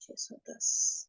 610,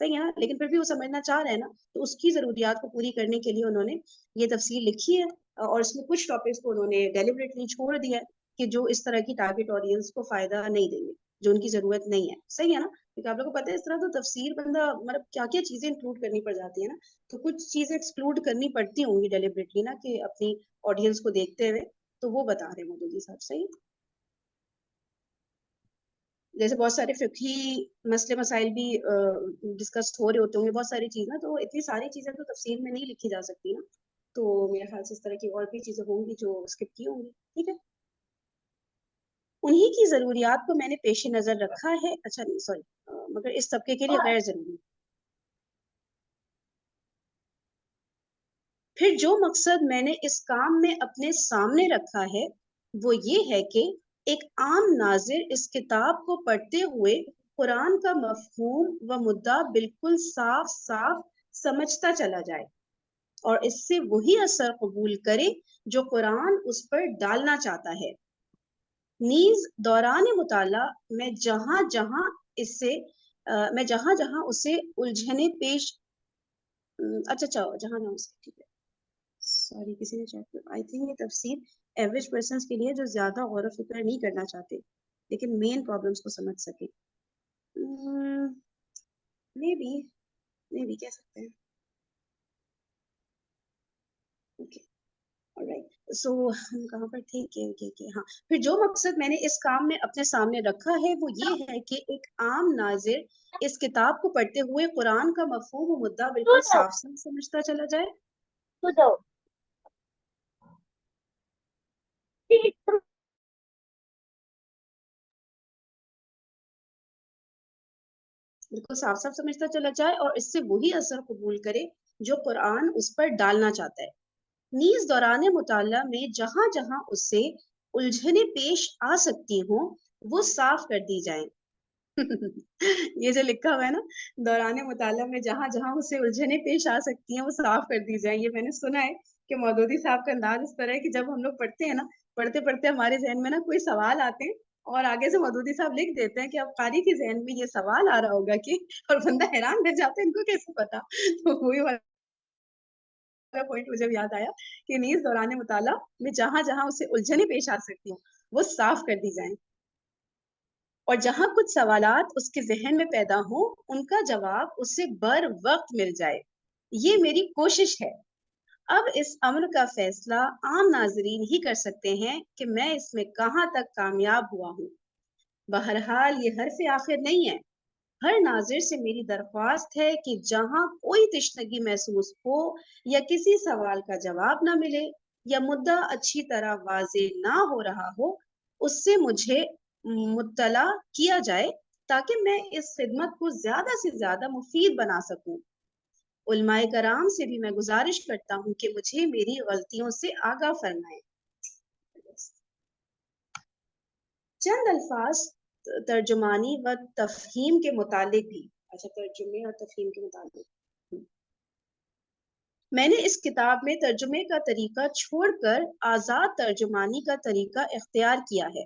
صحیح ہے نا, لیکن پھر بھی وہ سمجھنا چاہ رہے ہیں نا, تو اس کی ضروریات کو پوری کرنے کے لیے انہوں نے یہ تفصیل لکھی ہے, اور اس میں کچھ ٹاپکس کو انہوں نے ڈیلیبریٹلی چھوڑ دیا ہے کہ جو اس طرح کی ٹارگٹ آڈینس کو فائدہ نہیں دیں گے, جو ان کی ضرورت نہیں ہے. صحیح ہے نا, کیونکہ آپ لوگوں کو پتہ ہے اس طرح تو تفسیر بندہ مطلب کیا کیا چیزیں انکلوڈ کرنی پڑ جاتی ہیں نا, تو کچھ چیزیں ایکسکلوڈ کرنی پڑتی ہوں گی ڈیلیبریٹلی نا, کہ اپنی آڈینس کو دیکھتے ہوئے, تو وہ بتا رہے ہیں مودودی صاحب. صحیح, جیسے بہت سارے فقہی مسئلے مسائل بھی ڈسکس ہو رہے ہوتے ہوں گے, بہت ساری چیزیں, تو اتنی ساری چیزیں تو تفصیل میں نہیں لکھی جا سکتی نا, تو میرے خیال سے اس طرح کی اور بھی چیزیں ہوں گی جو اسکپ کی ہوں گی. ٹھیک ہے, انہی کی ضروریات کو میں نے پیش نظر رکھا ہے. اچھا نہیں سوری, مگر اس طبقے کے لیے غیر ضروری. پھر جو مقصد میں نے اس کام میں اپنے سامنے رکھا ہے وہ یہ ہے کہ ایک عام ناظر اس کتاب کو پڑھتے ہوئے قرآن کا مفہوم و مدعا بالکل صاف صاف سمجھتا چلا جائے, اور اس سے وہی اثر قبول کرے جو قرآن اس پر ڈالنا چاہتا ہے. نیز دوران مطالعہ میں جہاں جہاں اسے الجھنے پیش اچھا جہاں جہاں اسے, ٹھیک ہے, سوری کسی نے چیک کیا, آئی تھنک یہ تفسیر ایوریج پرسنس کے لیے جو زیادہ غور و فکر نہیں کرنا چاہتے لیکن مین پرابلمس کو سمجھ سکے. مے بی کہہ سکتے ہیں. اوکے alright, so ہم کہاں پر تھے کہ ہاں, پھر جو مقصد میں نے اس کام میں اپنے سامنے رکھا ہے وہ یہ ہے کہ ایک عام ناظر اس کتاب کو پڑھتے ہوئے قرآن کا مفہوم و مدعا بالکل صاف صاف سمجھتا چلا جائے. بالکل صاف صاف سمجھتا چلا جائے اور اس سے وہی اثر قبول کرے جو قرآن اس پر ڈالنا چاہتا ہے. نیز دوران مطالعہ میں جہاں جہاں اس سے الجھنیں پیش آ سکتی ہوں وہ صاف کر دی جائیں. یہ جو لکھا ہوا ہے نا, دوران مطالعہ میں جہاں جہاں اسے الجھنیں پیش آ سکتی ہیں وہ صاف کر دی جائیں, یہ میں نے سنا ہے کہ مودودی صاحب کا انداز اس طرح ہے کہ جب ہم لوگ پڑھتے ہیں نا, پڑھتے پڑھتے ہمارے ذہن میں نا کوئی سوال آتے ہیں اور آگے سے مودودی صاحب لکھ دیتے ہیں کہ اب قاری کے ذہن میں یہ سوال آ رہا ہوگا کہ, اور بندہ حیران رہ جاتا ہے ان کو کیسے پتا. تو وہی والا پوائنٹ مجھے یاد آیا کہ نیز دوران مطالعہ میں جہاں جہاں اسے الجھنیں پیش آ سکتی ہوں وہ صاف کر دی جائیں, اور جہاں کچھ سوالات اس کے ذہن میں پیدا ہوں ان کا جواب اسے بر وقت مل جائے. یہ میری کوشش ہے. اب اس امر کا فیصلہ عام ناظرین ہی کر سکتے ہیں کہ میں اس میں کہاں تک کامیاب ہوا ہوں. بہرحال یہ حرف آخر نہیں ہے. ہر ناظر سے میری درخواست ہے کہ جہاں کوئی تشنگی محسوس ہو یا کسی سوال کا جواب نہ ملے یا مدعا اچھی طرح واضح نہ ہو رہا ہو, اس سے مجھے مطلع کیا جائے تاکہ میں اس خدمت کو زیادہ سے زیادہ مفید بنا سکوں. علماء کرام سے بھی میں گزارش کرتا ہوں کہ مجھے میری غلطیوں سے آگاہ فرمائیں. چند الفاظ ترجمانی و تفہیم کے متعلق بھی. اچھا, ترجمے اور تفہیم کے متعلق میں نے اس کتاب میں ترجمے کا طریقہ چھوڑ کر آزاد ترجمانی کا طریقہ اختیار کیا ہے.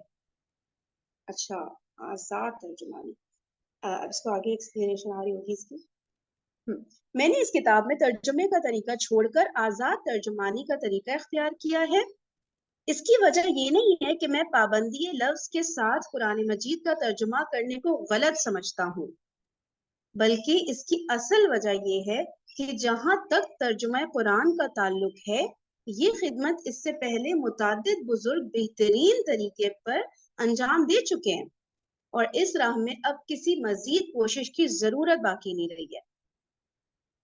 اچھا, آزاد ترجمانی, اب اس کو آگے ایکسپلینیشن آ رہی ہوگی اس کی. میں نے اس کتاب میں ترجمے کا طریقہ چھوڑ کر آزاد ترجمانی کا طریقہ اختیار کیا ہے. اس کی وجہ یہ نہیں ہے کہ میں پابندی لفظ کے ساتھ قرآن مجید کا ترجمہ کرنے کو غلط سمجھتا ہوں, بلکہ اس کی اصل وجہ یہ ہے کہ جہاں تک ترجمہ قرآن کا تعلق ہے یہ خدمت اس سے پہلے متعدد بزرگ بہترین طریقے پر انجام دے چکے ہیں, اور اس راہ میں اب کسی مزید کوشش کی ضرورت باقی نہیں رہی ہے.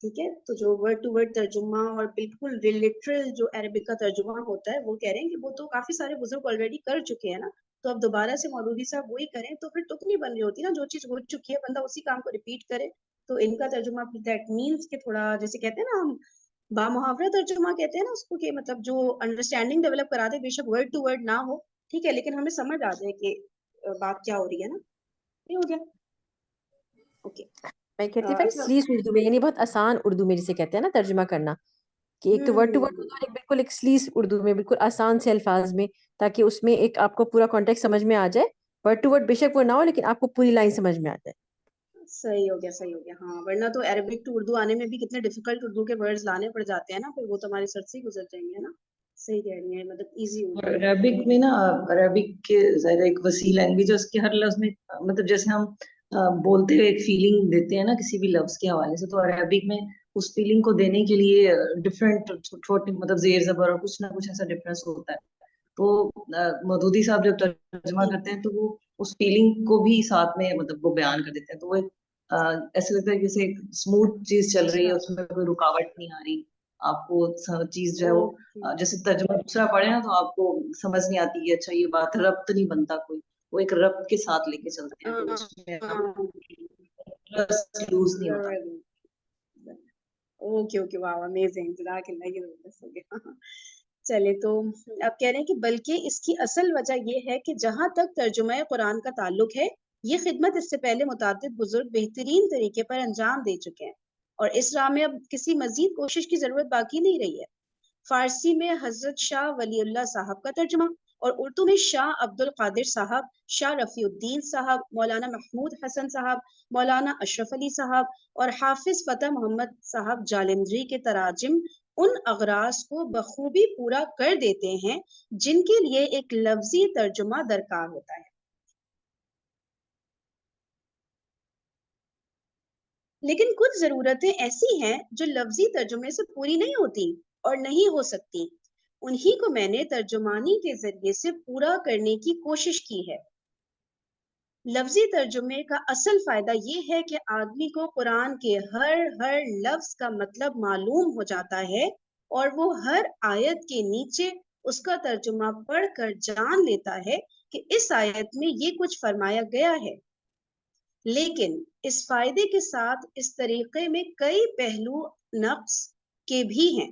ٹھیک ہے, تو جو ورڈ ٹو ورڈ ترجمہ اور بالکل لٹرل جو عربک کا ترجمہ ہوتا ہے وہ کہہ رہے ہیں کہ وہ تو کافی سارے بزرگ آلریڈی کر چکے ہیں نا, تو اب دوبارہ سے مولوی صاحب وہی کریں تو پھر تک نہیں بن رہی ہوتی نا. جو چیز ہو چکی ہے بندہ اسی کام کو ریپیٹ کرے, تو ان کا ترجمہ دیٹ مینس کہ تھوڑا جیسے کہتے ہیں نا ہم بامحاورہ ترجمہ کہتے ہیں نا اس کو, کہ مطلب جو انڈرسٹینڈنگ ڈیولپ کرا دے, بے شک ورڈ ٹو ورڈ نہ ہو, ٹھیک ہے, لیکن ہمیں سمجھ آ جائے کہ بات کیا ہو رہی ہے نا. یہ ہو گیا. اوکے, میں کہتی ہوں سلیس اردو میں, یعنی بہت آسان اردو میں جسے کہتے ہیں نا ترجمہ کرنا, کہ ایک تو ورڈ ٹو ورڈ ہوتا ہے, ایک بالکل ایک سلیس اردو میں بالکل آسان سے الفاظ میں, تاکہ اس میں ایک آپ کو پورا کانٹیکٹ سمجھ میں آ جائے. ورڈ ٹو ورڈ بے شک وہ نہ ہو لیکن آپ کو پوری لائن سمجھ میں آ جائے. صحیح ہو گیا ہاں, ورنہ تو عربک ٹو اردو آنے میں بھی کتنے ڈیفیکلٹ اردو کے ورڈز لانے پڑ جاتے ہیں نا, پھر وہ تو ہمارے سر سے ہی گزر جائیں گے نا. صحیح کہہ رہی ہیں, مطلب ایزی اور اردو. عربک میں نا, عربک کے ظاہر ایک وسیع لینگویج ہے, اس کے ہر لفظ میں مطلب جیسے ہم بولتے ہوئے ایک فیلنگ دیتے ہیں نا کسی بھی لفظ کے حوالے سے, تو عربک میں اس فیلنگ کو دینے کے لیے ڈفرینٹ چھوٹے مطلب زیر زبر اور کچھ نہ کچھ ایسا ڈفرینس ہوتا ہے. تو مودودی صاحب جب ترجمہ کرتے ہیں تو وہ اس فیلنگ کو بھی ساتھ میں مطلب وہ بیان کر دیتے ہیں, تو وہ ایسے لگتا ہے جیسے ایک اسموتھ چیز چل رہی ہے, اس میں کوئی رکاوٹ نہیں آ رہی. آپ کو چیز جو ہے وہ جیسے ترجمہ دوسرا پڑھے نا تو آپ کو سمجھ نہیں آتی کہ اچھا یہ بات ربط نہیں بنتا, کوئی وہ ایک ربط کے ساتھ لے کے چلتے ہیں, تو اس میں لوز نہیں ہوتا. اوکے اوکے, واو امیزنگ, جزاک اللہ, یہ زبردست ہو گیا. چلے تو اب کہہ رہے ہیں کہ بلکہ اس کی اصل وجہ یہ ہے کہ جہاں تک ترجمہ قرآن کا تعلق ہے, یہ خدمت اس سے پہلے متعدد بزرگ بہترین طریقے پر انجام دے چکے ہیں, اور اس راہ میں اب کسی مزید کوشش کی ضرورت باقی نہیں رہی ہے. فارسی میں حضرت شاہ ولی اللہ صاحب کا ترجمہ, اور اردو میں شاہ عبد القادر صاحب, شاہ رفیع الدین صاحب, مولانا محمود حسن صاحب, مولانا اشرف علی صاحب اور حافظ فتح محمد صاحب جالندری کے تراجم ان اغراض کو بخوبی پورا کر دیتے ہیں جن کے لیے ایک لفظی ترجمہ درکار ہوتا ہے. لیکن کچھ ضرورتیں ایسی ہیں جو لفظی ترجمے سے پوری نہیں ہوتی اور نہیں ہو سکتی, انہی کو میں نے ترجمانی کے ذریعے سے پورا کرنے کی کوشش کی ہے. لفظی ترجمے کا اصل فائدہ یہ ہے کہ آدمی کو قرآن کے ہر لفظ کا مطلب معلوم ہو جاتا ہے, اور وہ ہر آیت کے نیچے اس کا ترجمہ پڑھ کر جان لیتا ہے کہ اس آیت میں یہ کچھ فرمایا گیا ہے. لیکن اس فائدے کے ساتھ اس طریقے میں کئی پہلو نقص کے بھی ہیں,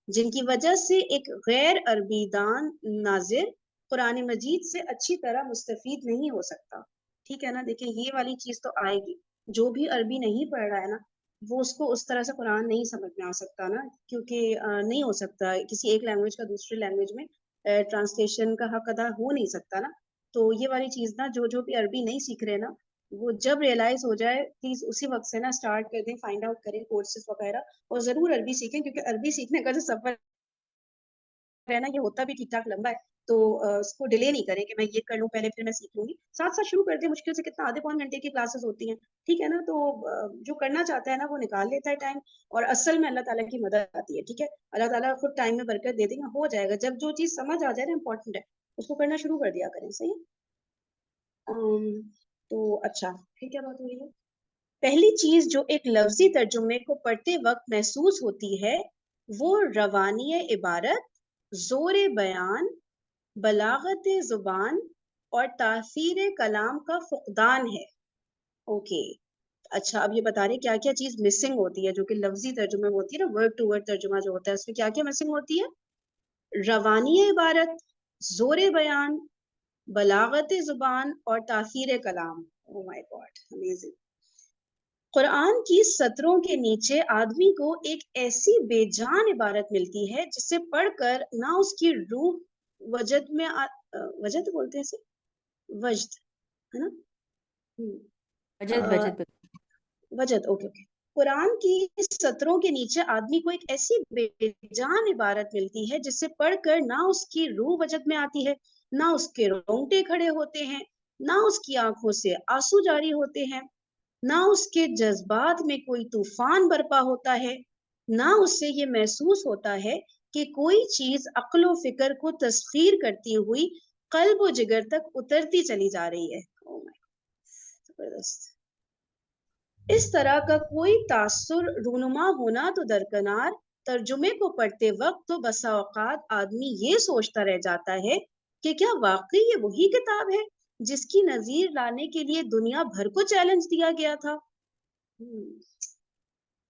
جن کی وجہ سے ایک غیر عربی دان ناظر قرآن مجید سے اچھی طرح مستفید نہیں ہو سکتا. ٹھیک ہے نا, دیکھیں یہ والی چیز تو آئے گی, جو بھی عربی نہیں پڑھ رہا ہے نا وہ اس کو اس طرح سے قرآن نہیں سمجھ میں آ سکتا نا, کیونکہ نہیں ہو سکتا کسی ایک لینگویج کا دوسری لینگویج میں ٹرانسلیشن کا حق ادا ہو نہیں سکتا نا. تو یہ والی چیز نا جو بھی عربی نہیں سیکھ رہے نا, وہ جب ریئلائز ہو جائے پلیز اسی وقت سے نا اسٹارٹ کر دیں, فائنڈ آؤٹ کریں کورسز وغیرہ, اور ضرور عربی سیکھیں, کیونکہ عربی سیکھنے کا جو سفر ہے نا یہ ہوتا بھی ٹھیک ٹھاک لمبا ہے, تو اس کو ڈیلے نہیں کریں کہ میں یہ کر لوں پہلے پھر میں سیکھ لوں گی, ساتھ ساتھ شروع کر دیں. مشکل سے کتنا آدھے پون گھنٹے کی کلاسز ہوتی ہیں, ٹھیک ہے نا, تو جو کرنا چاہتا ہے نا وہ نکال لیتا ہے ٹائم, اور اصل میں اللہ تعالیٰ کی مدد آتی ہے. ٹھیک ہے, اللہ تعالیٰ خود ٹائم میں برکت دے دیں گے, ہو جائے گا. جب جو چیز سمجھ آ جائے نا امپورٹنٹ ہے اس کو کرنا شروع کر دیا کریں. صحیح. تو اچھا پھر کیا بات ہو رہی ہے. پہلی چیز جو ایک لفظی ترجمے کو پڑھتے وقت محسوس ہوتی ہے وہ روانی عبارت, زور بیان, بلاغت زبان اور تاثیر کلام کا فقدان ہے. اوکے اچھا, اب یہ بتا رہے کیا کیا چیز مسنگ ہوتی ہے جو کہ لفظی ترجمے میں ہوتی ہے نا, ورڈ ٹو ورڈ ترجمہ جو ہوتا ہے اس میں کیا کیا مسنگ ہوتی ہے. روانی عبارت, زور بیان, بلاغت زبان اور تاثیر کلام. او مائی گاڈ, امیزنگ. قرآن کی سطروں کے نیچے آدمی کو ایک ایسی بے جان عبارت ملتی ہے جسے پڑھ کر نہ اس کی روح وجد میں وجد بولتے ہیں اسے, وجد ہے نا, وجد وجد. Okay okay. قرآن کی سطروں کے نیچے آدمی کو ایک ایسی بے جان عبارت ملتی ہے جسے پڑھ کر نہ اس کی روح وجد میں آتی ہے, نہ اس کے رونگٹے کھڑے ہوتے ہیں, نہ اس کی آنکھوں سے آنسو جاری ہوتے ہیں, نہ اس کے جذبات میں کوئی طوفان برپا ہوتا ہے, نہ اس سے یہ محسوس ہوتا ہے کہ کوئی چیز عقل و فکر کو تسخیر کرتی ہوئی قلب و جگر تک اترتی چلی جا رہی ہے. زبردست. اس طرح کا کوئی تاثر رونما ہونا تو درکنار, ترجمے کو پڑھتے وقت تو بسا اوقات آدمی یہ سوچتا رہ جاتا ہے کہ کیا واقعی یہ وہی کتاب ہے جس کی نظیر لانے کے لیے دنیا بھر کو چیلنج دیا گیا تھا.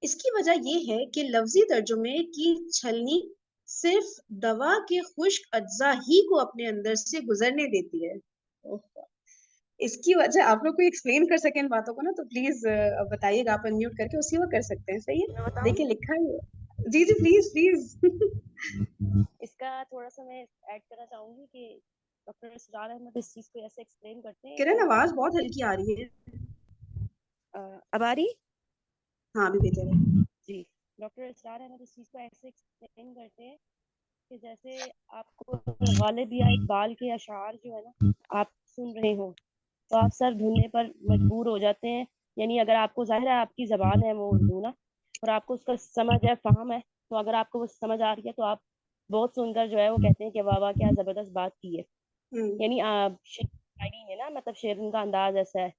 اس کی وجہ یہ ہے کہ لفظی ترجمے کی چھلنی صرف دوا کے خشک اجزاء ہی کو اپنے اندر سے گزرنے دیتی ہے. اس کی وجہ آپ لوگ کوئی ایکسپلین کر سکیں ان باتوں کو نا تو پلیز بتائیے گا, آپ انمیوٹ کر کے اسی وقت کر سکتے ہیں. صحیح ہے, دیکھیں لکھا ہے. جی جی پلیز پلیز. اس کا تھوڑا سا میں ایڈ کرنا چاہوں گی کہ ڈاکٹر اسرار احمد اس چیز کو ایسے ایکسپلین کرتے ہیں. کرن آواز بہت ہلکی آ رہی ہے. اب آ رہی؟ ہاں ابھی بہتر ہے. جی ڈاکٹر اسرار احمد اس چیز کو ایسے ایکسپلین کرتے ہیں کہ جیسے آپ کو غالب یا اقبال کے اشعار جو ہے نا آپ سن رہے ہوں تو آپ سر ڈھونڈنے پر مجبور ہو جاتے ہیں. یعنی اگر آپ کو ظاہر ہے آپ کی زبان ہے وہ اردو نا اور آپ کو اس کا سمجھ ہے فہم ہے تو اگر آپ کو وہ سمجھ آ رہی ہے تو آپ بہت سن کر جو ہے وہ کہتے ہیں کہ واہ واہ کیا زبردست بات کی ہے. یعنی شاعری ہے نا مطلب شعر ان کا انداز ایسا ہے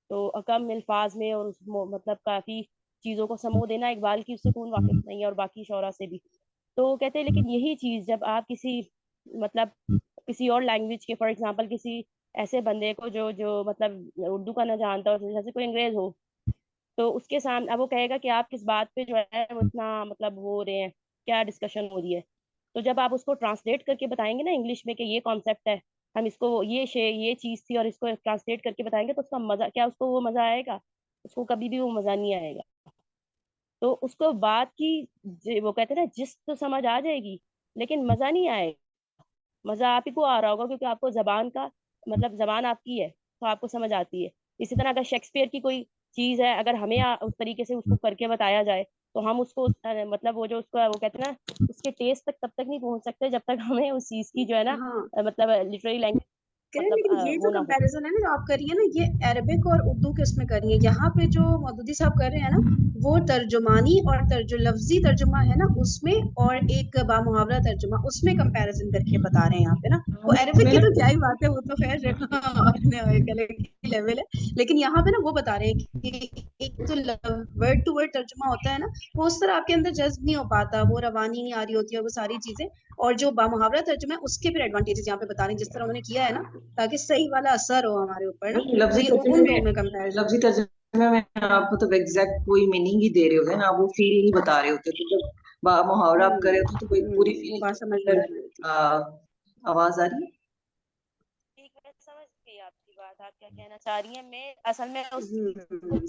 تو کم الفاظ میں اور مطلب کافی چیزوں کو سمو دینا اقبال کی اس سے کون واقف نہیں ہے اور باقی شعراء سے بھی. تو کہتے ہیں لیکن یہی چیز جب آپ کسی مطلب کسی اور لینگویج کے فار ایگزامپل کسی ایسے بندے کو جو مطلب اردو کا نہ جانتا ہو جیسے کوئی انگریز ہو تو اس کے سامنے اب وہ کہے گا کہ آپ کس بات پہ جو ہے وہ اتنا مطلب ہو رہے ہیں کیا ڈسکشن ہو رہی ہے. تو جب آپ اس کو ٹرانسلیٹ کر کے بتائیں گے نا انگلش میں کہ یہ کانسیپٹ ہے ہم اس کو یہ چیز تھی اور اس کو ٹرانسلیٹ کر کے بتائیں گے تو اس کا مزہ کیا اس کو وہ مزہ آئے گا؟ اس کو کبھی بھی وہ مزہ نہیں آئے گا. تو اس کو بات کی وہ کہتے ہیں نا جس تو سمجھ آ جائے گی لیکن مزہ نہیں آئے گا. مزہ آپ ہی کو آ رہا ہوگا کیونکہ آپ کو زبان کا مطلب زبان آپ کی ہے تو آپ کو سمجھ آتی ہے. اسی طرح اگر شیکسپیئر کی کوئی چیز ہے اگر ہمیں اس طریقے سے اس کو کر کے بتایا جائے تو ہم اس کو مطلب وہ جو اس کا وہ کہتے ہیں نا اس کے ٹیسٹ تک تب تک نہیں پہنچ سکتے جب تک ہمیں اس چیز کی جو ہے نا ہاں مطلب لٹریری لینگویج کریں مطلب لیکن یہ جو وہ نہ ہو. کمپیریزن ہے نا جو آپ کر رہی ہیں نا یہ عربک اور اردو کے اس میں کر رہی ہیں. یہاں پہ جو مودودی صاحب کر رہے ہیں نا وہ ترجمانی اور لفظی ترجمہ ہے نا اس میں اور ایک بامحاورہ ترجمہ اس میں کمپیریزن کر کے بتا رہے ہیں یہاں پہ نا. وہ عربک کی تو کیا ہی بات ہے وہ تو خیر اپنے لیول ہے لیکن یہاں پہ نا وہ بتا رہے ہیں کہ ایک تو ورڈ ٹو ورڈ ترجمہ ہوتا ہے نا وہ اس طرح آپ کے اندر جذب نہیں ہو پاتا وہ روانی نہیں آ رہی ہوتی ہے وہ ساری چیزیں. اور جو بامحاورہ ترجمہ ہے اس کے پھر ایڈوانٹیجز یہاں پہ بتا رہے ہیں جس طرح انہوں نے کیا ہے نا تاکہ صحیح والا اثر ہو ہمارے اوپر نا. تو یہ ان دو میں کمپیریزن لفظی ترجمے میں آپ مطلب ایگزیکٹ کوئی میننگ ہی دے رہے ہوتے ہیں نا آپ وہ فیل نہیں بتا رہے ہوتے تو جب محاورہ آپ کرے ہوتے تو کوئی پوری وہ بات سمجھ میں آ رہی ہوتی فیلنگ آواز آ رہی ہے. ٹھیک میں سمجھ گئی آپ کی بات آپ کیا کہنا چاہ رہی ہیں. میں اصل میں اس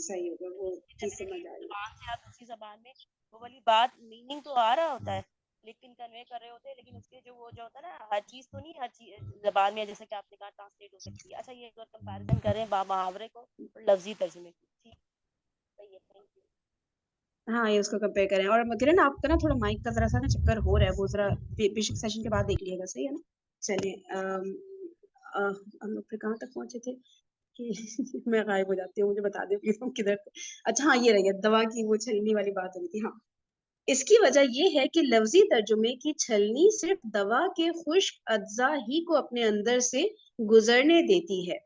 صحیح ہوگا وہ چیز جیسے سمجھ ایک آ رہی ہے. زبان سے آپ دوسری زبان میں وہ والی بات میننگ تو آ رہا ہوتا ہے لیکن کنوے کر رہے ہوتے ہیں لیکن اس کے جو وہ جو ہوتا ہے نا ہر چیز تو نہیں ہر چیز زبان میں جیسے کہ آپ نے کہا ٹرانسلیٹ ہو سکتی ہے. اچھا یہ اگر کمپیریزن کریں محاورے کو اور لفظی ترجمے کو ٹھیک صحیح ہے. Thank you. ہاں یہ اس کو کمپیئر کریں. اور کریں نا آپ کا نا تھوڑا مائک کا ذرا سا نا چکر ہو رہا ہے وہ ذرا پیشنٹ سیشن کے بعد دیکھ لیے گا. صحیح ہے نا. چلیے ہم لوگ پھر کہاں تک پہنچے تھے کہ میں غائب ہو جاتی ہوں مجھے بتا دیں پلیز کدھر. اچھا ہاں یہ رہی ہے دوا کی وہ چھلنی والی بات ہوئی تھی. ہاں اس کی وجہ یہ ہے کہ لفظی ترجمے کی چھلنی صرف دوا کے خشک اجزاء ہی کو اپنے اندر سے گزرنے دیتی ہے.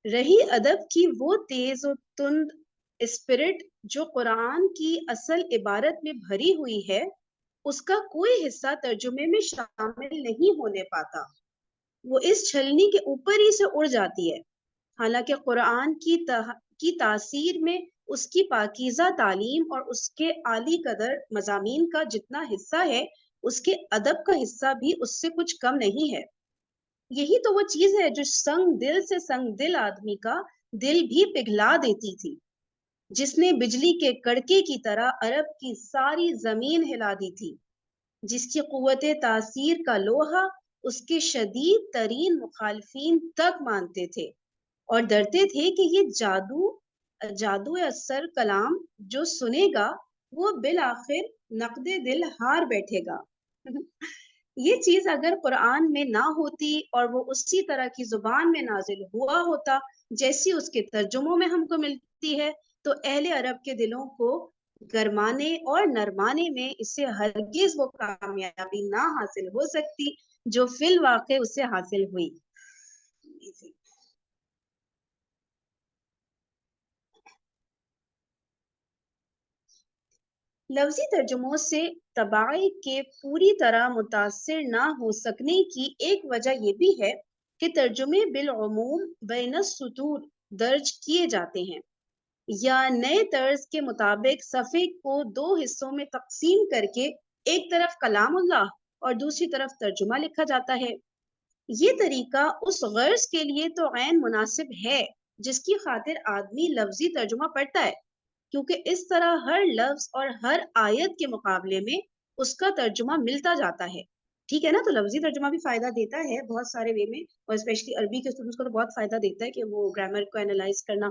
رہی ادب کی وہ تیز و تند اسپرٹ جو قرآن کی اصل عبارت میں بھری ہوئی ہے اس کا کوئی حصہ ترجمے میں شامل نہیں ہونے پاتا. وہ اس چھلنی کے اوپر ہی سے اڑ جاتی ہے. حالانکہ قرآن کی تاثیر میں اس کی پاکیزہ تعلیم اور اس کے عالی قدر مضامین کا جتنا حصہ ہے اس کے ادب کا حصہ بھی اس سے کچھ کم نہیں ہے. یہی تو وہ چیز ہے جو سنگ دل سے سنگ دل آدمی کا دل بھی پگھلا دیتی تھی جس نے بجلی کے کڑکے کی طرح عرب کی ساری زمین ہلا دی تھی جس کی قوت تاثیر کا لوہا اس کے شدید ترین مخالفین تک مانتے تھے اور ڈرتے تھے کہ یہ جادو اثر کلام جو سنے گا وہ بالآخر نقد دل ہار بیٹھے گا. یہ چیز اگر قرآن میں نہ ہوتی اور وہ اسی طرح کی زبان میں نازل ہوا ہوتا جیسی اس کے ترجموں میں ہم کو ملتی ہے تو اہل عرب کے دلوں کو گرمانے اور نرمانے میں اسے ہرگز وہ کامیابی نہ حاصل ہو سکتی جو فی الواقع اسے حاصل ہوئی. لفظی ترجموں سے طباع کے پوری طرح متاثر نہ ہو سکنے کی ایک وجہ یہ بھی ہے کہ ترجمے بالعموم بین السطور درج کیے جاتے ہیں یا نئے طرز کے مطابق صفحے کو دو حصوں میں تقسیم کر کے ایک طرف کلام اللہ اور دوسری طرف ترجمہ لکھا جاتا ہے. یہ طریقہ اس غرض کے لیے تو عین مناسب ہے جس کی خاطر آدمی لفظی ترجمہ پڑھتا ہے کیونکہ اس طرح ہر لفظ اور ہر آیت کے مقابلے میں اس کا ترجمہ ملتا جاتا ہے. ٹھیک ہے نا. تو لفظی ترجمہ بھی فائدہ دیتا ہے بہت سارے وے میں اور اسپیشلی عربی کے اسٹوڈنٹس کو تو بہت فائدہ دیتا ہے کہ وہ گرامر کو اینالائز کرنا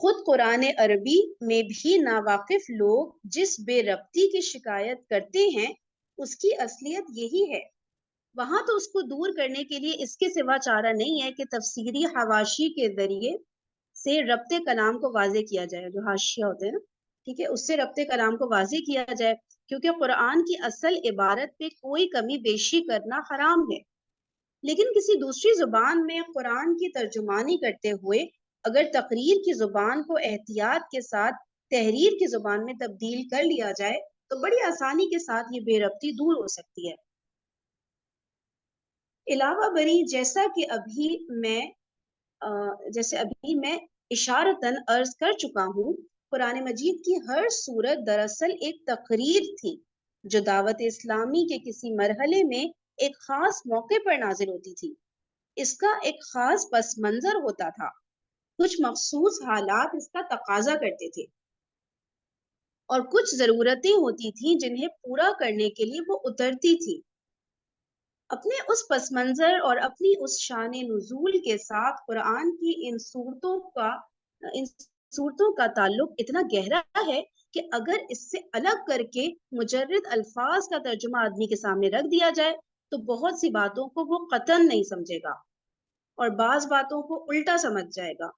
خود قرآن عربی میں بھی ناواقف لوگ جس بے ربطی کی شکایت کرتے ہیں اس کی اصلیت یہی ہے. وہاں تو اس کو دور کرنے کے لیے اس کے سوا چارہ نہیں ہے کہ تفسیری حواشی کے ذریعے سے ربط کلام کو واضح کیا جائے. جو حاشیہ ہوتے ہیں نا، ٹھیک ہے، اس سے ربط کلام کو واضح کیا جائے، کیونکہ قرآن کی اصل عبارت پہ کوئی کمی بیشی کرنا حرام ہے. لیکن کسی دوسری زبان میں قرآن کی ترجمانی کرتے ہوئے اگر تقریر کی زبان کو احتیاط کے ساتھ تحریر کی زبان میں تبدیل کر لیا جائے تو بڑی آسانی کے ساتھ یہ بے ربطی دور ہو سکتی ہے. علاوہ بری جیسا کہ ابھی میں اشارتاً عرض کر چکا ہوں، قرآن مجید کی ہر سورت دراصل ایک تقریر تھی جو دعوت اسلامی کے کسی مرحلے میں ایک خاص موقع پر نازل ہوتی تھی. اس کا ایک خاص پس منظر ہوتا تھا، کچھ مخصوص حالات اس کا تقاضا کرتے تھے اور کچھ ضرورتیں ہوتی تھیں جنہیں پورا کرنے کے لیے وہ اترتی تھی. اپنے اس پس منظر اور اپنی اس شان نزول کے ساتھ قرآن کی ان صورتوں کا تعلق اتنا گہرا ہے کہ اگر اس سے الگ کر کے مجرد الفاظ کا ترجمہ آدمی کے سامنے رکھ دیا جائے تو بہت سی باتوں کو وہ قطعاً نہیں سمجھے گا اور بعض باتوں کو الٹا سمجھ جائے گا.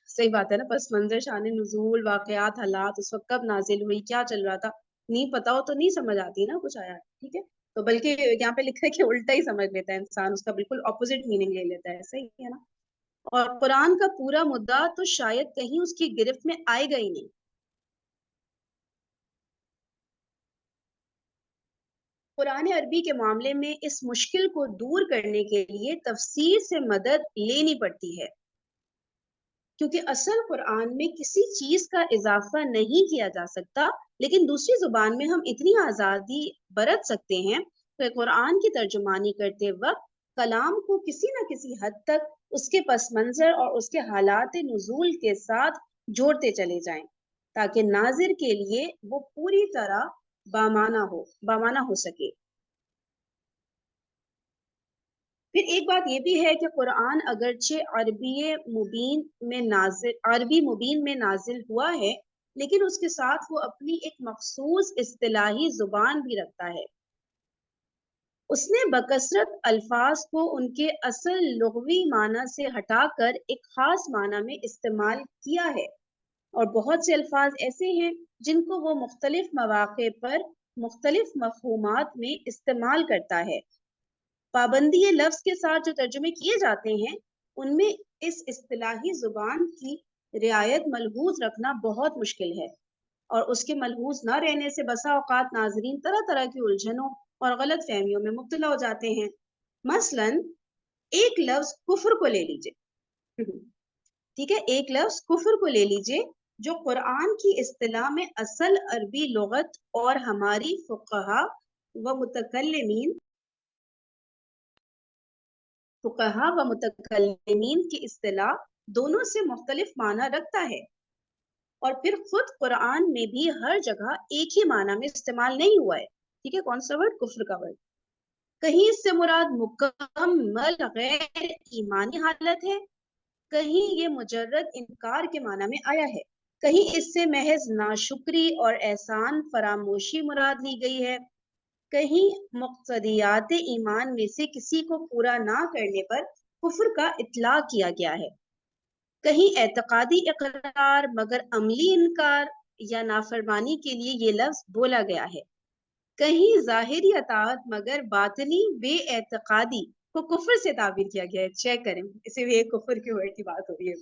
صحیح بات ہے نا، پس منظر، شان نزول، واقعات، حالات، اس وقت کب نازل ہوئی، کیا چل رہا تھا، نہیں پتا ہو تو نہیں سمجھ آتی نا کچھ آیا. ٹھیک ہے، تو بلکہ یہاں پہ لکھا ہے کہ الٹا ہی سمجھ لیتا ہے انسان، اس کا بالکل اپوزٹ میننگ لے لیتا ہے. صحیح ہے نا. اور قرآن کا پورا مدعا تو شاید کہیں اس کی گرفت میں آئے گا ہی نہیں. قرآن عربی کے معاملے میں اس مشکل کو دور کرنے کے لیے تفسیر سے مدد لینی پڑتی ہے، کیونکہ اصل قرآن میں کسی چیز کا اضافہ نہیں کیا جا سکتا، لیکن دوسری زبان میں ہم اتنی آزادی برت سکتے ہیں کہ قرآن کی ترجمانی کرتے وقت کلام کو کسی نہ کسی حد تک اس کے پس منظر اور اس کے حالات نزول کے ساتھ جوڑتے چلے جائیں تاکہ ناظر کے لیے وہ پوری طرح بامانہ ہو سکے. پھر ایک بات یہ بھی ہے کہ قرآن اگرچہ عربی مبین میں نازل ہوا ہے، لیکن اس کے ساتھ وہ اپنی ایک مخصوص اصطلاحی زبان بھی رکھتا ہے. اس نے بکثرت الفاظ کو ان کے اصل لغوی معنی سے ہٹا کر ایک خاص معنی میں استعمال کیا ہے، اور بہت سے الفاظ ایسے ہیں جن کو وہ مختلف مواقع پر مختلف مفہومات میں استعمال کرتا ہے. پابندی لفظ کے ساتھ جو ترجمے کیے جاتے ہیں ان میں اس اصطلاحی زبان کی رعایت ملحوظ رکھنا بہت مشکل ہے، اور اس کے ملحوظ نہ رہنے سے بسا اوقات ناظرین طرح طرح کی الجھنوں اور غلط فہمیوں میں مبتلا ہو جاتے ہیں. مثلا ایک لفظ کفر کو لے لیجئے، ٹھیک ہے، ایک لفظ کفر کو لے لیجئے جو قرآن کی اصطلاح میں اصل عربی لغت اور ہماری فقہا و متکلمین کی اصطلاح دونوں سے مختلف معنی رکھتا ہے، اور پھر خود قرآن میں بھی ہر جگہ ایک ہی معنی میں استعمال نہیں ہوا ہے. ٹھیک ہے، کون سا ورڈ؟ کفر کا ورڈ. کہیں اس سے مراد مکمل غیر ایمانی حالت ہے، کہیں یہ مجرد انکار کے معنی میں آیا ہے، کہیں اس سے محض ناشکری اور احسان فراموشی مراد لی گئی ہے، کہیں مقتضیات ایمان میں سے کسی کو پورا نہ کرنے پر کفر کا اطلاق کیا گیا ہے، کہیں اعتقادی اقرار مگر عملی انکار یا نافرمانی کے لیے یہ لفظ بولا گیا ہے، کہیں ظاہری اطاعت مگر باطنی بے اعتقادی کو کفر سے تعبیر کیا گیا ہے. چیک کریں، اسے بھی ایک کفر کے ورڈ کی بات ہو رہی ہے.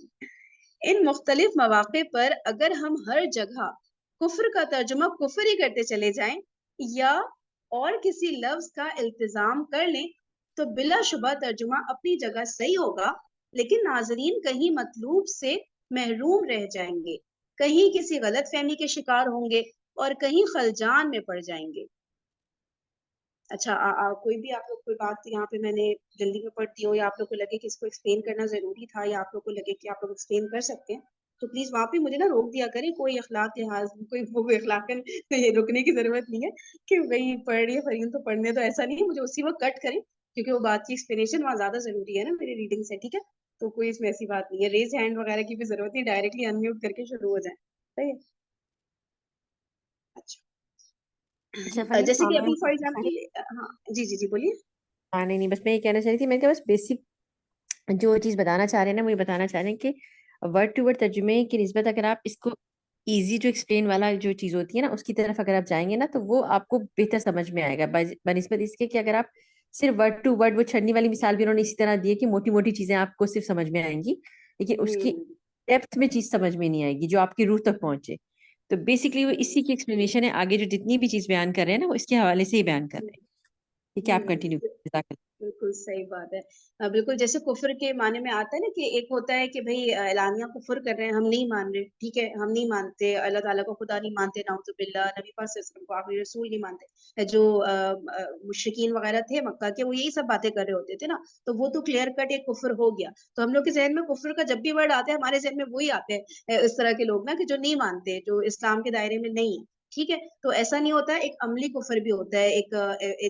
ان مختلف مواقع پر اگر ہم ہر جگہ کفر کا ترجمہ کفر ہی کرتے چلے جائیں یا اور کسی لفظ کا التزام کر لیں تو بلا شبہ ترجمہ اپنی جگہ صحیح ہوگا، لیکن ناظرین کہیں مطلوب سے محروم رہ جائیں گے، کہیں کسی غلط فہمی کے شکار ہوں گے اور کہیں خلجان میں پڑ جائیں گے. اچھا، کوئی بھی آپ لوگ کوئی بات یہاں پہ میں نے جلدی میں پڑھتی ہوں یا آپ لوگ کو لگے کہ اس کو ایکسپلین کرنا ضروری تھا یا آپ لوگ کو لگے کہ آپ لوگ ایکسپلین کر سکتے ہیں تو پلیز وہاں پہ مجھے نا روک دیا کریں. کوئی اخلاق لحاظ کوئی وہ اخلاقاً رکنے کی ضرورت نہیں ہے کہ بھائی پڑھ رہی ہے فرین تو پڑھنے تو ایسا نہیں ہے، مجھے اسی وقت کٹ کریں کیونکہ وہ بات کی ایکسپلینیشن وہاں زیادہ ضروری ہے نا میری ریڈنگ سے. ٹھیک ہے، تو کوئی اس میں ایسی بات نہیں ہے, ریز ہینڈ وغیرہ کی بھی ضرورت نہیں, ڈائریکٹلی انمیوٹ کر کے شروع ہو جائیں. صحیح ہے. اچھا اچھا, فہیم جیسے کہ ابھی فار فہیم ایگزامپل, ہاں جی جی جی بولیے. ہاں نہیں بس میں یہ کہنا چاہ رہی تھی, میں کہ بس بیسک جو چیز بتانا چاہ رہے ہیں نا, وہ یہ بتانا چاہ رہے ہیں کہ ورڈ ٹو ورڈ ترجمے کی نسبت اگر آپ اس کو ایزی ٹو ایکسپلین والا جو چیز ہوتی ہے نا, اس کی طرف اگر آپ جائیں گے نا, تو وہ آپ کو بہتر سمجھ میں آئے گا بنسبت اس کے کہ اگر آپ صرف ورڈ ٹو ورڈ, وہ چھڑنی والی مثال بھی انہوں نے اسی طرح دی ہے کہ موٹی موٹی چیزیں آپ کو صرف سمجھ میں آئیں گی, لیکن اس کی ڈیپتھ میں چیز سمجھ میں نہیں آئے گی جو آپ کی روح تک پہنچے. تو بیسکلی وہ اسی کی ایکسپلینیشن ہے. آگے جو جتنی بھی چیز بیان کر رہے ہیں نا, وہ اس کے حوالے سے ہی بیان کر رہے ہیں. ٹھیک ہے, آپ کنٹینیو کیجیے. بالکل صحیح بات ہے. بالکل جیسے کفر کے معنی میں آتا ہے نا, کہ ایک ہوتا ہے کہ بھائی اعلانیہ کفر کر رہے ہیں, ہم نہیں مان رہے, ٹھیک ہے, ہم نہیں مانتے اللہ تعالیٰ کو خدا نہیں مانتے, نعوذ باللہ, نبی پاک صلی اللہ علیہ وسلم کو آخری رسول نہیں مانتے. جو مشرکین وغیرہ تھے مکہ کے, وہ یہی سب باتیں کر رہے ہوتے تھے نا, تو وہ تو کلیئر کٹ ایک کفر ہو گیا. تو ہم لوگ کے ذہن میں کفر کا جب بھی ورڈ آتا ہے, ہمارے ذہن میں وہی آتے ہیں اس طرح کے لوگ نا, کہ جو نہیں مانتے, جو اسلام کے دائرے میں نہیں ہے. ٹھیک ہے, تو ایسا نہیں ہوتا ہے, ایک عملی کفر بھی ہوتا ہے. ایک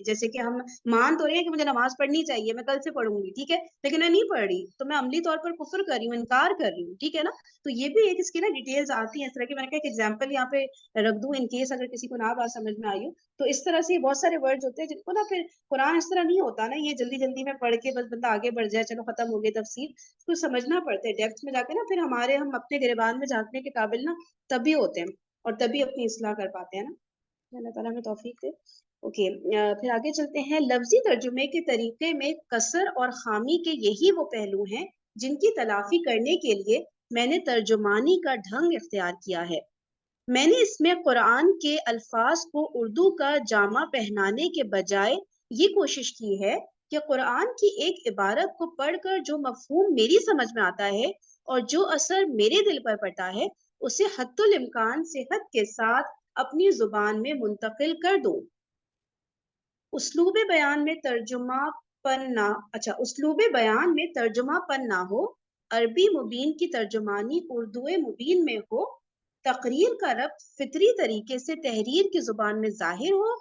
جیسے کہ ہم مان تو رہے ہیں کہ مجھے نماز پڑھنی چاہیے, میں کل سے پڑھوں گی, ٹھیک ہے, لیکن میں نہیں پڑھ رہی, تو میں عملی طور پر کفر کر رہی ہوں, انکار کر رہی ہوں. ٹھیک ہے نا, تو یہ بھی ایک اس کی نا ڈیٹیلز آتی ہیں اس طرح کی. میں نے کہا ایک ایگزامپل یہاں پہ رکھ دوں ان کیس اگر کسی کو نہ بات سمجھ میں آئی ہو. تو اس طرح سے بہت سارے ورڈز ہوتے ہیں جن کو نا پھر قرآن اس طرح نہیں ہوتا نا, یہ جلدی جلدی میں پڑھ کے بس بندہ آگے بڑھ جائے, چلو ختم ہو گئی تفسیر. اس کو سمجھنا پڑتا ہے ڈیپتھ میں جا کے نا, پھر ہم اپنے گریبان میں جھانکنے کے قابل نا تبھی ہوتے ہیں, اور تبھی اپنی اصلاح کر پاتے ہیں نا. اللہ تعالیٰ ہمیں توفیق دے. اوکے, پھر آگے چلتے ہیں. لفظی ترجمے کے طریقے میں کسر اور خامی کے یہی وہ پہلو ہیں جن کی تلافی کرنے کے لیے میں نے ترجمانی کا ڈھنگ اختیار کیا ہے. میں نے اس میں قرآن کے الفاظ کو اردو کا جامہ پہنانے کے بجائے یہ کوشش کی ہے کہ قرآن کی ایک عبارت کو پڑھ کر جو مفہوم میری سمجھ میں آتا ہے اور جو اثر میرے دل پر پڑتا ہے, اسے حد الامکان صحت کے ساتھ اپنی زبان میں منتقل کر دوں. اسلوب بیان میں ترجمہ پن نہ ہو, عربی مبین کی ترجمانی اردو مبین میں ہو, تقریر کا ربط فطری طریقے سے تحریر کی زبان میں ظاہر ہو,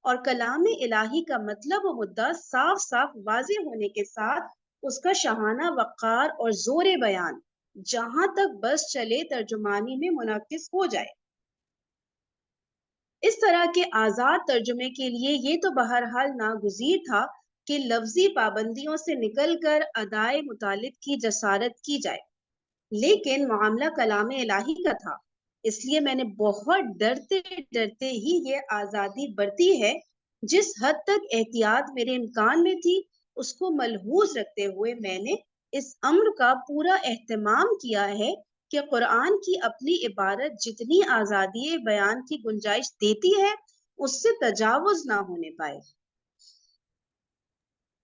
اور کلام الہی کا مطلب و مدعا صاف صاف واضح ہونے کے ساتھ اس کا شاہانہ وقار اور زور بیان جہاں تک بس چلے ترجمانی میں منعکس ہو جائے. اس طرح کے آزاد ترجمے کے لیے یہ تو بہرحال ناگزیر تھا کہ لفظی پابندیوں سے نکل کر ادائے مطالب کی جسارت کی جائے, لیکن معاملہ کلام الہی کا تھا, اس لیے میں نے بہت ڈرتے ڈرتے ہی یہ آزادی برتی ہے. جس حد تک احتیاط میرے امکان میں تھی, اس کو ملحوظ رکھتے ہوئے میں نے اس امر کا پورا اہتمام کیا ہے کہ قرآن کی اپنی عبارت جتنی آزادی بیان کی گنجائش دیتی ہے, اس سے تجاوز نہ ہونے پائے.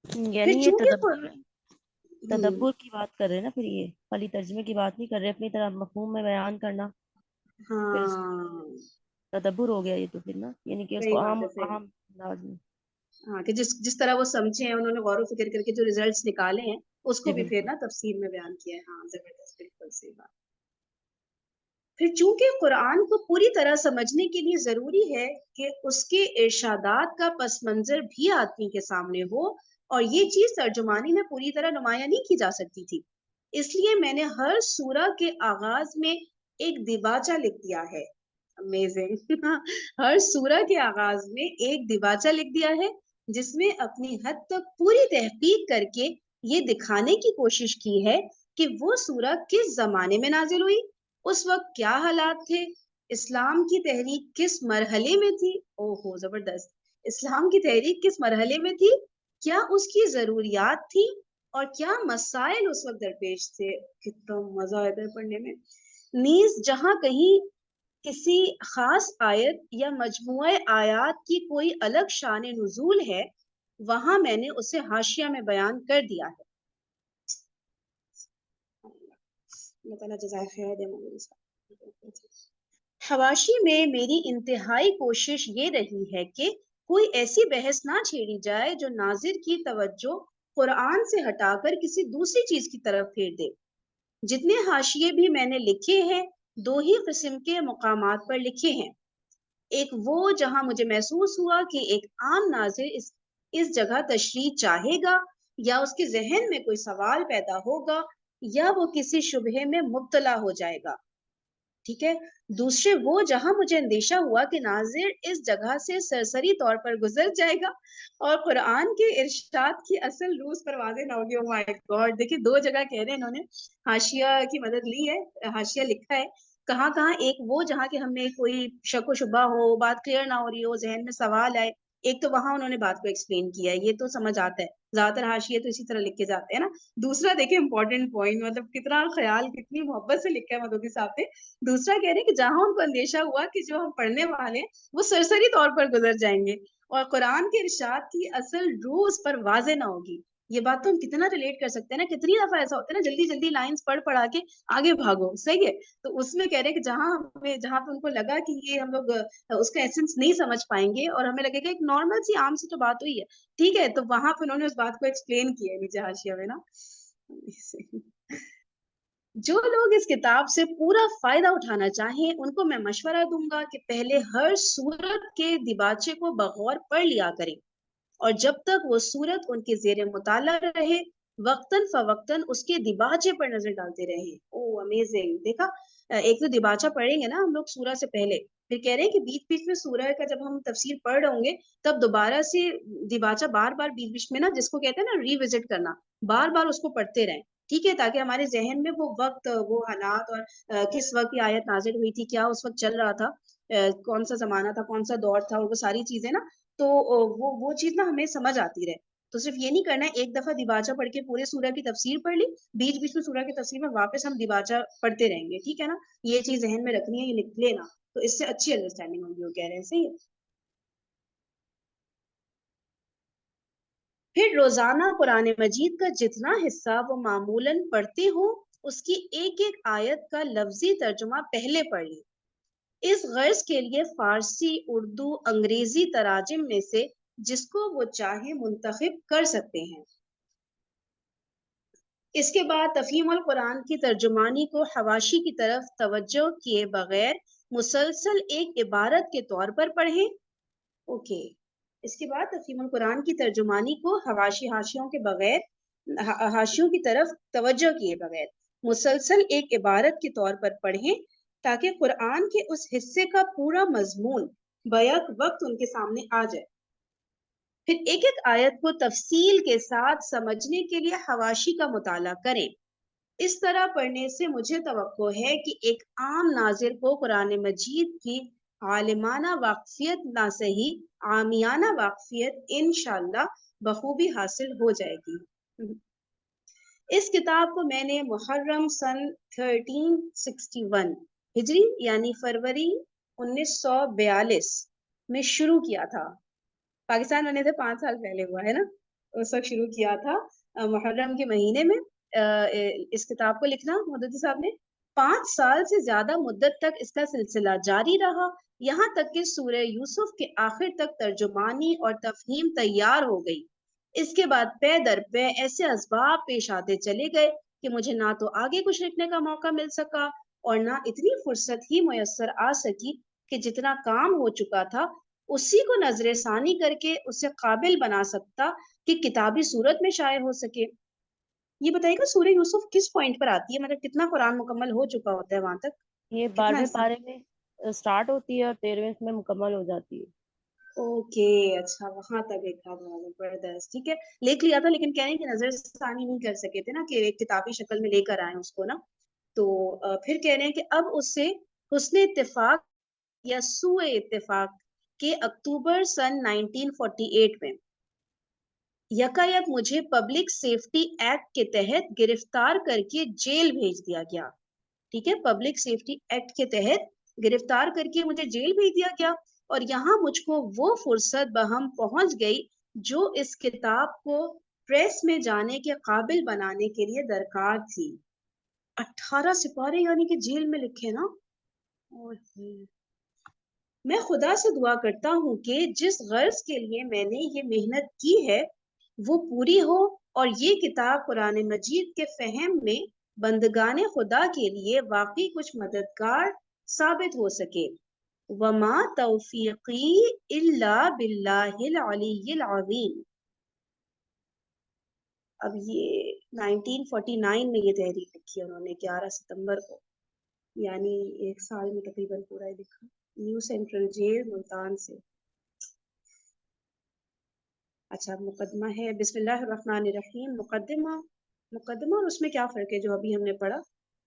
یعنی یہ چونکہ تدبر کی بات کر رہے ہیں نا, پھر یہ خالی ترجمے کی بات نہیں کر رہے, اپنی طرح مفہوم میں بیان کرنا, پھر تدبر ہو گیا یہ تو پھر نا, یعنی کہ اس کو عام انداز میں, ہاں, کہ جس طرح وہ سمجھے ہیں, انہوں نے غور و فکر کر کے جو ریزلٹس نکالے ہیں اس کو جی بھی پھر بالکل. نا تفسیر میں بیان کیا ہے. ہاں زبردست, بالکل صحیح بات. پھر چونکہ قرآن کو پوری طرح سمجھنے کے لیے ضروری ہے کہ اس کے ارشادات کا پس منظر بھی آدمی کے سامنے ہو, اور یہ چیز ترجمانی میں پوری طرح نمایاں نہیں کی جا سکتی تھی, اس لیے میں نے ہر سورہ کے آغاز میں ایک دیباچہ لکھ دیا ہے. امیزنگ. ہر سورہ کے آغاز میں ایک دیباچہ لکھ دیا ہے, جس میں اپنی حد تک پوری تحقیق کر کے یہ دکھانے کی کوشش کی ہے کہ وہ سورہ کس زمانے میں نازل ہوئی, اس وقت کیا حالات تھے, اسلام کی تحریک کس مرحلے میں تھی. اوہو زبردست. اسلام کی تحریک کس مرحلے میں تھی, کیا اس کی ضروریات تھی, اور کیا مسائل اس وقت درپیش تھے. کتنا مزہ آیا تھا پڑھنے میں. نیز جہاں کہیں کسی خاص آیت یا مجموعہ آیات کی کوئی الگ شان نزول ہے, وہاں میں نے اسے حاشیہ میں بیان کر دیا ہے. حواشی میں میری انتہائی کوشش یہ رہی ہے کہ کوئی ایسی بحث نہ چھیڑی جائے جو ناظر کی توجہ قرآن سے ہٹا کر کسی دوسری چیز کی طرف پھیر دے. جتنے حاشیے بھی میں نے لکھے ہیں, 2 ہی قسم کے مقامات پر لکھے ہیں. ایک وہ جہاں مجھے محسوس ہوا کہ ایک عام ناظر اس جگہ تشریح چاہے گا, یا اس کے ذہن میں کوئی سوال پیدا ہوگا, یا وہ کسی شبہے میں مبتلا ہو جائے گا. ٹھیک ہے. دوسرے وہ جہاں مجھے اندیشہ ہوا کہ ناظر اس جگہ سے سرسری طور پر گزر جائے گا اور قرآن کے ارشاد کی اصل روز پر واضح نہ ہوگی. او مائی گاڈ. دیکھیں 2 جگہ کہہ رہے ہیں انہوں نے, حاشیہ کی مدد لی ہے, حاشیہ لکھا ہے کہاں کہاں. ایک وہ جہاں کہ ہمیں کوئی شک و شبہ ہو, بات کلیئر نہ ہو رہی ہو, ذہن میں سوال آئے, ایک تو وہاں انہوں نے بات کو ایکسپلین کیا ہے, یہ تو سمجھ آتا ہے, زیادہ تر حاشیے تو اسی طرح لکھ کے جاتے ہیں نا. دوسرا دیکھیں امپورٹنٹ پوائنٹ, مطلب کتنا خیال, کتنی محبت سے لکھا ہے مدودی صاحب نے. دوسرا کہہ رہے ہیں کہ جہاں ان کو اندیشہ ہوا کہ جو ہم پڑھنے والے ہیں وہ سرسری طور پر گزر جائیں گے اور قرآن کے ارشاد کی اصل روح اس پر واضح نہ ہوگی. یہ بات تو ہم کتنا ریلیٹ کر سکتے ہیں نا. کتنی دفعہ ایسا ہوتا ہے نا, جلدی جلدی لائنز پڑھا کے آگے بھاگو, صحیح ہے. تو اس میں کہہ رہے ہیں کہ جہاں پہ ان کو لگا کہ یہ ہم لوگ اس کا ایسنس نہیں سمجھ پائیں گے اور ہمیں لگے گا ایک نارمل سی عام سی تو بات ہوئی ہے, ٹھیک ہے, تو وہاں پہ انہوں نے اس بات کو ایکسپلین کیا ہے نیچے حاشیہ میں نا. جو لوگ اس کتاب سے پورا فائدہ اٹھانا چاہیں ان کو میں مشورہ دوں گا کہ پہلے ہر سورت کے دیباچے کو بغور پڑھ لیا کریں اور جب تک وہ سورت ان کے زیر مطالعہ رہے وقتاً فوقتاً اس کے دیباچے پر نظر ڈالتے رہیں. او امیزنگ. دیکھا, ایک تو دیباچہ پڑھیں گے نا ہم لوگ سورہ سے پہلے, پھر کہہ رہے ہیں کہ بیچ بیچ میں سورہ کا جب ہم تفسیر پڑھ رہے ہوں گے تب دوبارہ سے دیباچہ بار بار بیچ بیچ میں نا, جس کو کہتے ہیں نا ری وزٹ کرنا, بار بار اس کو پڑھتے رہیں, ٹھیک ہے, تاکہ ہمارے ذہن میں وہ وقت, وہ حالات اور کس وقت یہ آیت نازل ہوئی تھی, کیا اس وقت چل رہا تھا, کون سا زمانہ تھا, کون سا دور تھا, اور وہ ساری چیزیں نا, تو وہ چیز نا ہمیں سمجھ آتی رہے. تو صرف یہ نہیں کرنا ہے ایک دفعہ دیباچہ پڑھ کے پورے سورہ کی تفسیر پڑھ لی, بیچ بیچ میں سورہ کی تفسیر میں واپس ہم دیباچہ پڑھتے رہیں گے, ٹھیک ہے نا. یہ چیز ذہن میں رکھنی ہے, یہ لکھ لینا, تو اس سے اچھی انڈرسٹینڈنگ ہوگی. وہ کہہ رہے ہیں صحیح ہے. پھر روزانہ قرآن مجید کا جتنا حصہ وہ معمولاً پڑھتے ہوں اس کی ایک ایک آیت کا لفظی ترجمہ پہلے پڑھ لیں. اس غرض کے لیے فارسی, اردو, انگریزی تراجم میں سے جس کو وہ چاہے منتخب کر سکتے ہیں. اس کے بعد تفہیم القرآن کی ترجمانی کو حواشی کی طرف توجہ کیے بغیر مسلسل ایک عبارت کے طور پر پڑھیں. اوکے. اس کے بعد تفہیم القرآن کی ترجمانی کو حاشیوں کے بغیر, حاشیوں کی طرف توجہ کیے بغیر مسلسل ایک عبارت کے طور پر پڑھیں تاکہ قرآن کے اس حصے کا پورا مضمون بیک وقت ان کے سامنے آ جائے. پھر ایک ایک آیت کو تفصیل کے ساتھ سمجھنے کے لیے حواشی کا مطالعہ کریں. اس طرح پڑھنے سے مجھے توقع ہے کہ ایک عام ناظر کو قرآن مجید کی عالمانہ واقفیت نہ صحیح عامیانہ واقفیت انشاءاللہ بخوبی حاصل ہو جائے گی. اس کتاب کو میں نے محرم سن 1361 ہجری یعنی فروری 1942 میں شروع کیا تھا. پاکستان بنے تھے 5 سال پہلے ہوا ہے نا, اس وقت شروع کیا تھا محرم کے مہینے میں اس کتاب کو لکھنا مدودی صاحب نے. 5 سال سے زیادہ مدت تک اس کا سلسلہ جاری رہا, یہاں تک کہ سورہ یوسف کے آخر تک ترجمانی اور تفہیم تیار ہو گئی. اس کے بعد پے در پے ایسے اسباب پیش آتے چلے گئے کہ مجھے نہ تو آگے کچھ لکھنے کا موقع مل سکا اور نہ اتنی فرصت ہی میسر آ سکی کہ جتنا کام ہو چکا تھا اسی کو نظر ثانی کر کے اسے قابل بنا سکتا کہ کتابی صورت میں شائع ہو سکے. یہ بتائیے گا سورہ یوسف کس پوائنٹ پر آتی ہے, مطلب کتنا قرآن مکمل ہو چکا ہوتا ہے وہاں تک؟ یہ کتنا 12ویں ایسا؟ پارے میں سٹارٹ ہوتی ہے اور 13ویں میں مکمل ہو جاتی ہے. اوکے, اچھا, وہاں تک ایک زبردست, ٹھیک ہے, لکھ لیا تھا لیکن کہنے کہ نظر ثانی نہیں کر سکے تھے نا کہ ایک کتابی شکل میں لے کر آئے اس کو نا. تو پھر کہہ رہے ہیں کہ اب اس سے حسن اتفاق یا سوء اتفاق کے اکتوبر سن 1948 میں یکایک مجھے پبلک سیفٹی ایکٹ کے تحت گرفتار کر کے جیل بھیج دیا گیا. ٹھیک ہے, پبلک سیفٹی ایکٹ کے تحت گرفتار کر کے مجھے جیل بھیج دیا گیا اور یہاں مجھ کو وہ فرصت بہم پہنچ گئی جو اس کتاب کو پریس میں جانے کے قابل بنانے کے لیے درکار تھی. 18 سپارے یعنی کہ جیل میں لکھے نا. میں خدا سے دعا کرتا ہوں کہ جس غرض کے لیے میں نے یہ محنت کی ہے وہ پوری ہو اور یہ کتاب قرآن مجید کے فہم میں بندگان خدا کے لیے واقعی کچھ مددگار ثابت ہو سکے. وما توفیقی الا باللہ العلی العظیم. اب یہ 1949 میں یہ تحریر لکھی ہے انہوں نے 11 ستمبر کو، یعنی 1 سال میں تقریباً پورا ہی لکھا، نیو سینٹرل جیل ملتان سے۔ اچھا مقدمہ ہے، بسم اللہ الرحمن الرحیم۔ مقدمہ اور اس میں کیا فرق ہے جو ابھی ہم نے پڑھا؟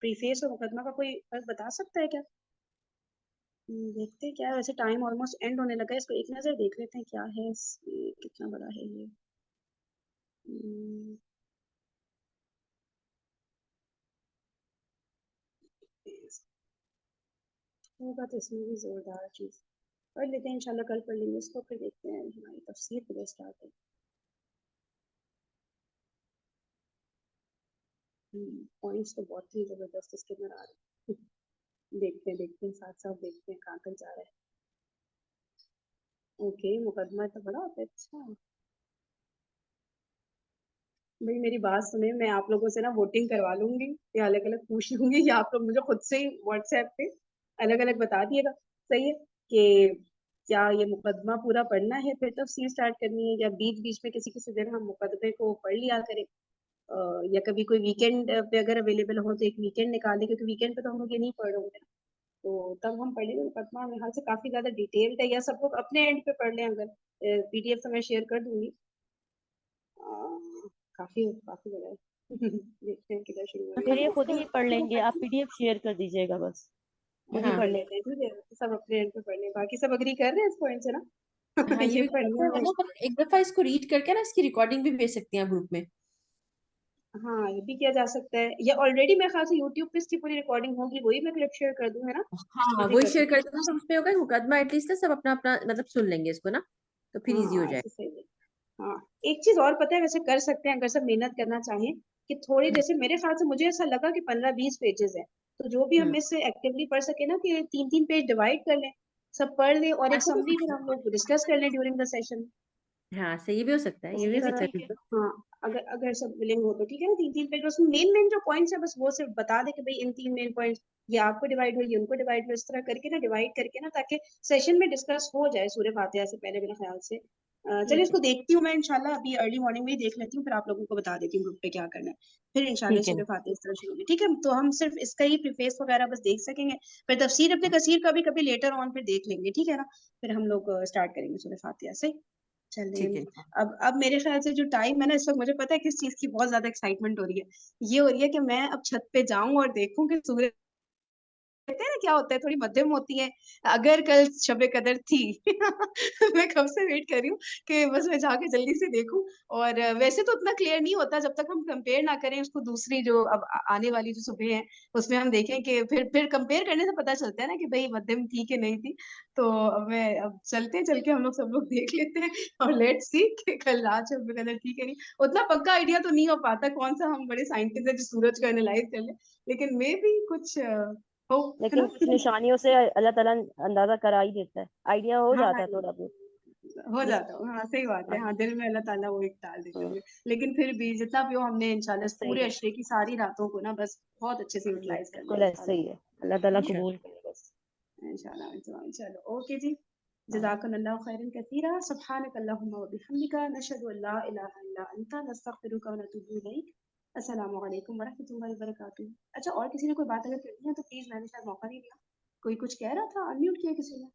پریفیس اور مقدمہ کا کوئی فرق بتا سکتا ہے کیا؟ دیکھتے ہیں کیا ہے، ویسے ٹائم آلموسٹ اینڈ ہونے لگا ہے، اس کو ایک نظر دیکھ لیتے ہیں کیا ہے، کتنا بڑا ہے یہ۔ ہوگا تو اس میں بھی زوردار چیز پڑھ لیتے ہیں، انشاءاللہ کل پڑھ لیں گے اس کو، پھر دیکھتے ہیں ہماری تفسیر کے لیے اسٹارٹ ہے۔ پوائنٹس تو بہت ہی زبردست اس کے اندر آ رہے ہیں، دیکھتے ہیں ساتھ ساتھ دیکھتے ہیں کہاں تک جا رہا ہے۔ اوکے مقدمہ تو بڑا ہوتا ہے، اچھا بھائی میری بات سنیں، میں آپ لوگوں سے نا ووٹنگ کروا لوں گی یا الگ الگ پوچھ لوں گی، یا آپ لوگ مجھے خود سے ہی واٹس ایپ پہ الگ الگ بتا دیے گا، صحیح ہے؟ کہ کیا یہ مقدمہ پورا پڑھنا ہے پھر تفسیر اسٹارٹ کرنی ہے، یا بیچ بیچ میں کسی دن ہم مقدمے کو پڑھ لیا کریں، یا کبھی کوئی ویکینڈ پہ اگر اویلیبل ہو تو ایک ویکینڈ نکال دیں، کیونکہ ویکینڈ پہ تو ہم لوگ یہ نہیں پڑھ رہے ہوں گے، تو تب ہم پڑھ لیں گے مقدمہ، میرے خیال سے کافی زیادہ ڈیٹیلڈ ہے، یا سب لوگ اپنے اینڈ پہ پڑھ لیں، اگر پی ڈی ایف تو میں شیئر کر دوں گی، کافی بڑا ہے دیکھتے ہیں کدھر شروع ہو پھر یہ خود رہی ہی پڑھ لیں گے، آپ پی ڈی ایف شیئر کر دیجیے گا بس۔ خود ہی پڑھ لیتے ہیں، ٹھیک ہے سب اپنے اینڈ پہ پڑھ لیں، باقی سب اگری کر رہے ہیں اس پوائنٹ سے نا؟ ہاں یہ یہ بھی پڑھنا ہے، ہم ایک دفعہ اس کو ریڈ کر کے نا اس کی ریکارڈنگ بھی بھیج سکتے ہیں گروپ میں۔ ہاں یہ بھی کیا جا سکتا ہے، یا آلریڈی میرے خیال سے یوٹیوب پہ اس کی پوری ریکارڈنگ ہوگی، وہی میں کلپ شیئر کر دوں، ہے نا؟ ہاں وہی شیئر کر دینا، اس میں ہوگا مقدمہ ایٹ لیسٹ سب اپنا اپنا مطلب سن لیں گے اس کو نا، تو پھر ایزی ہو ہاں جائے ایسے صحیح ہے۔ ہاں ایک چیز اور پتہ ہے ویسے کر سکتے ہیں اگر سب محنت کرنا چاہیں، کہ تھوڑے جیسے میرے خیال سے مجھے ایسا لگا کہ 15-20 پیجز ہیں، تو جو بھی ہم اس سے ایکٹیولی پڑھ سکے نا کہ 3 پیج ڈیوائڈ کر لیں، سب پڑھ لیں اور ایک سمری پھر ہم لوگ ڈسکس کر لیں ڈیورنگ دا سیشن۔ ہاں صحیح بھی ہو سکتا ہے، یہ بھی ہو سکتا ہے۔ ہاں اگر سب ولنگ ہو تو ٹھیک ہے نا، 3 پیج اس میں مین جو پوائنٹس ہیں بس وہ صرف بتا دیں کہ بھائی ان 3 مین پوائنٹس یہ آپ کو ڈیوائڈ ہوئی، ان کو ڈیوائڈ ہوئی، اس طرح کر کے نا ڈیوائڈ کر کے نا، تاکہ سیشن میں ڈسکس ہو جائے سورہ فاتحہ سے پہلے میرے خیال سے۔ چلیے اس کو دیکھتی ہوں میں انشاءاللہ، ابھی ارلی مارننگ میں ہی دیکھ لیتی ہوں، پھر آپ لوگوں کو بتا دیتی ہوں گروپ پہ کیا کرنا ہے، پھر انشاءاللہ سورہ فاتحہ اس طرح شروع ہوگی، ٹھیک ہے؟ تو ہم صرف اس کا ہی پریفیس وغیرہ بس دیکھ سکیں گے، پھر تفسیر ابن کثیر کا بھی کبھی لیٹر آن پھر دیکھ لیں گے، ٹھیک ہے نا؟ پھر ہم لوگ اسٹارٹ کریں گے سورہ فاتحہ سے۔ چلیں اب میرے خیال سے جو ٹائم ہے نا اس وقت، مجھے پتا ہے کس چیز کی بہت زیادہ ایکسائٹمنٹ ہو رہی ہے، یہ ہو رہی ہے کہ میں اب چھت پہ جاؤں اور دیکھوں کہ سورج کہتے ہیں نا کیا ہوتا ہے، تھوڑی مدھم ہوتی ہے، اگر کل شب قدر تھی میں کب سے ویٹ کر رہی ہوں کہ بس میں جا کے جلدی سے دیکھوں، اور ویسے تو اتنا کلیئر نہیں ہوتا جب تک ہم کمپیئر نہ کریں اس کو دوسری جو اب آنے والی جو صبح ہیں اس میں ہم دیکھیں کہ پھر کمپیئر کرنے سے پتہ چلتا ہے نا کہ بھئی مدھم تھی کہ نہیں تھی، تو اب چلتے چل کے ہم لوگ سب لوگ دیکھ لیتے ہیں اور لیٹ سی کہ کل رات شب قدر تھی کہ نہیں، اتنا پکا آئیڈیا تو نہیں ہو پاتا، کون سا ہم بڑے سائنٹسٹ ہیں جو سورج کو اینالائز کر لیں، لیکن میں بھی کچھ ہو ہے لیکن نا؟ کچھ نشانیوں سے اللہ تعالیٰ اندازہ کرا ہی دیتا ہے، آئیڈیا ہو ہاں جاتا ہے تھوڑا بہت ہو جس جاتا ہوں، ہاں صحیح بات ہے، ہاں دل میں اللہ تعالیٰ وہ ایک ڈال دیتے ہوں گے، لیکن پھر بھی جتنا بھی ہو ہم نے انشاءاللہ اس صحیح پورے ہے، عشرے کی ساری راتوں کو نا بس بہت اچھے سے جی یوٹیلائز کرنا ہے بالکل ایسا ہی ہے، اللہ تعالیٰ قبول کرے بس۔ انشاءاللہ چلو اوکے جی، جزاکم اللہ خیرا کثیرا، سبحانک اللہم و بحمدک، نشہد ان لا الہ الا انت، نستغفرک و نتوب الیک۔ السلام علیکم ورحمۃ اللہ وبرکاتہ۔ اچھا اور کسی نے کوئی بات اگر کرنی ہے تو پلیز، میں نے شاید موقع نہیں دیا، کوئی کچھ کہہ رہا تھا، انمیوٹ کیا کسی نے؟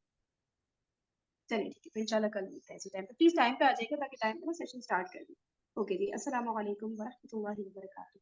چلیے ٹھیک ہے پھر انشاءاللہ کل ملتے ہیں اسی ٹائم پہ، پلیز ٹائم پہ آ جائیے گا تاکہ ٹائم پہ نا سیشن اسٹارٹ کر دیں۔ اوکے جی، السلام علیکم ورحمۃ اللہ وبرکاتہ۔